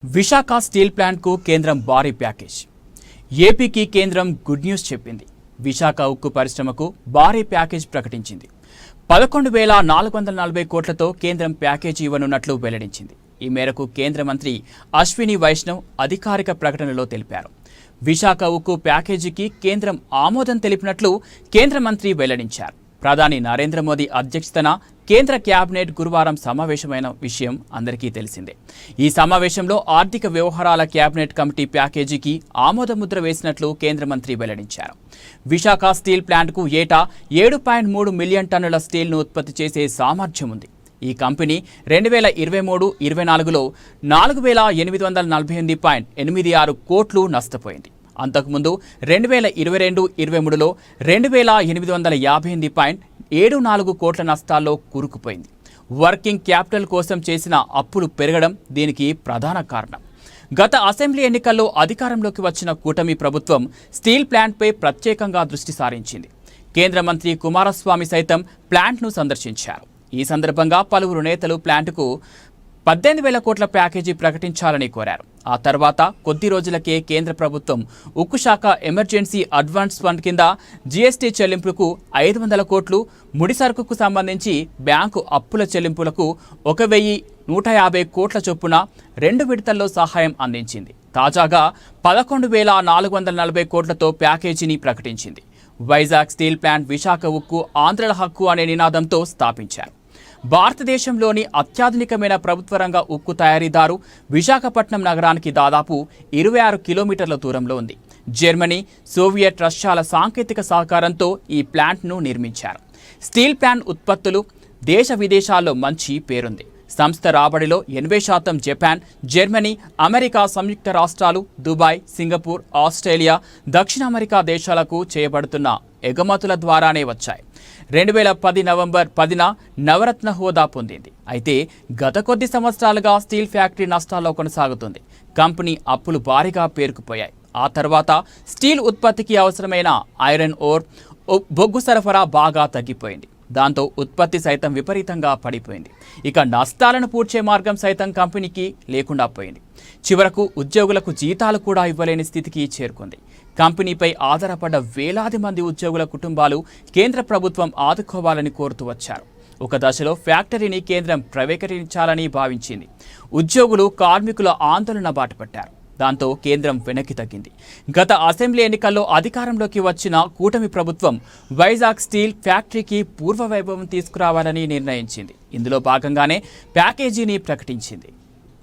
Visakha steel ప్లాంట్కు కేంద్రం భారీ package. ఏపీకి కేంద్రం గుడ్ న్యూస్ చెప్పింది. విశాఖ ఉక్కు పరిశ్రమకు భారీ ప్యాకేజ్ ప్రకటించింది. 11,440 కోట్లతో కేంద్రం ప్యాకేజీ ఇవ్వనున్నట్లు వెల్లడించింది. ఈ మేరకు కేంద్ర మంత్రి అశ్విని వైష్ణవ్ అధికారిక ప్రకటనలో తెలిపారు. విశాఖ ఉక్కు ప్యాకేజీకి కేంద్రం ఆమోదం తెలిపినట్లు కేంద్ర మంత్రి వెల్లడించారు. ప్రధాని నరేంద్ర మోదీ అధ్యక్షతన కేంద్ర కేబినెట్ గురువారం సమావేశమైన విషయం అందరికీ తెలిసిందే. ఈ సమావేశంలో ఆర్థిక వ్యవహారాల కేబినెట్ కమిటీ ప్యాకేజీకి ఆమోదముద్ర వేసినట్లు కేంద్ర మంత్రి వెల్లడించారు. విశాఖ స్టీల్ ప్లాంట్కు ఏటా 7.3 మిలియన్ టన్నుల స్టీల్ను ఉత్పత్తి చేసే సామర్థ్యం ఉంది. ఈ కంపెనీ 2023-24లో 4,848.86 కోట్లు నష్టపోయింది. అంతకుముందు 2022-23లో 2,858.74 కోట్ల నష్టాల్లో కూరుకుపోయింది. వర్కింగ్ క్యాపిటల్ కోసం చేసిన అప్పులు పెరగడం దీనికి ప్రధాన కారణం. గత అసెంబ్లీ ఎన్నికల్లో అధికారంలోకి వచ్చిన కూటమి ప్రభుత్వం స్టీల్ ప్లాంట్పై ప్రత్యేకంగా దృష్టి సారించింది. కేంద్ర మంత్రి కుమారస్వామి సైతం ప్లాంట్ను సందర్శించారు. ఈ సందర్భంగా పలువురు నేతలు ప్లాంట్కు 18,000 కోట్ల ప్యాకేజీ ప్రకటించాలని కోరారు. ఆ తర్వాత కొద్ది రోజులకే కేంద్ర ప్రభుత్వం ఉక్కు శాఖ ఎమర్జెన్సీ అడ్వాన్స్ ఫండ్ కింద జీఎస్టీ చెల్లింపులకు 500 కోట్లు, ముడి సరుకుకు సంబంధించి బ్యాంకు అప్పుల చెల్లింపులకు 1,150 కోట్ల చొప్పున 2 విడతల్లో సహాయం అందించింది. తాజాగా 11,440 కోట్లతో ప్యాకేజీని ప్రకటించింది. వైజాగ్ స్టీల్ ప్లాంట్ విశాఖ ఉక్కు ఆంధ్రుల హక్కు అనే నినాదంతో స్థాపించారు. భారతదేశంలోని అత్యాధునికమైన ప్రభుత్వ రంగ ఉక్కు తయారీదారు విశాఖపట్నం నగరానికి దాదాపు 26 కిలోమీటర్ల దూరంలో ఉంది. జర్మనీ, సోవియట్ రష్యాల సాంకేతిక సహకారంతో ఈ ప్లాంట్ను నిర్మించారు. స్టీల్ ప్లాంట్ ఉత్పత్తులు దేశ విదేశాల్లో మంచి పేరుంది. సంస్థ రాబడిలో 80% జపాన్, జర్మనీ, అమెరికా సంయుక్త రాష్ట్రాలు, దుబాయ్, సింగపూర్, ఆస్ట్రేలియా, దక్షిణ అమెరికా దేశాలకు చేయబడుతున్న ఎగుమతుల ద్వారానే వచ్చాయి. 2010 నవంబర్ 10న నవరత్న హోదా పొందింది. అయితే గత కొద్ది సంవత్సరాలుగా స్టీల్ ఫ్యాక్టరీ నష్టాల్లో కొనసాగుతుంది. కంపెనీ అప్పులు భారీగా పేరుకుపోయాయి. ఆ తర్వాత స్టీల్ ఉత్పత్తికి అవసరమైన ఐరన్ ఓర్, బొగ్గు సరఫరా బాగా తగ్గిపోయింది. దాంతో ఉత్పత్తి సైతం విపరీతంగా పడిపోయింది. ఇక నష్టాలను పూడ్చే మార్గం సైతం కంపెనీకి లేకుండా పోయింది. చివరకు ఉద్యోగులకు జీతాలు కూడా ఇవ్వలేని స్థితికి చేరుకుంది. కంపెనీపై ఆధారపడ్డ వేలాది మంది ఉద్యోగుల కుటుంబాలు కేంద్ర ప్రభుత్వం ఆదుకోవాలని కోరుతూ వచ్చారు. ఒక దశలో ఫ్యాక్టరీని కేంద్రం ప్రైవేటీకరించాలని భావించింది. ఉద్యోగులు, కార్మికుల ఆందోళన బాటపట్టారు. దాంతో కేంద్రం వెనక్కి తగ్గింది. గత అసెంబ్లీ ఎన్నికల్లో అధికారంలోకి వచ్చిన కూటమి ప్రభుత్వం వైజాగ్ స్టీల్ ఫ్యాక్టరీకి పూర్వ వైభవం తీసుకురావాలని నిర్ణయించింది. ఇందులో భాగంగానే ప్యాకేజీని ప్రకటించింది.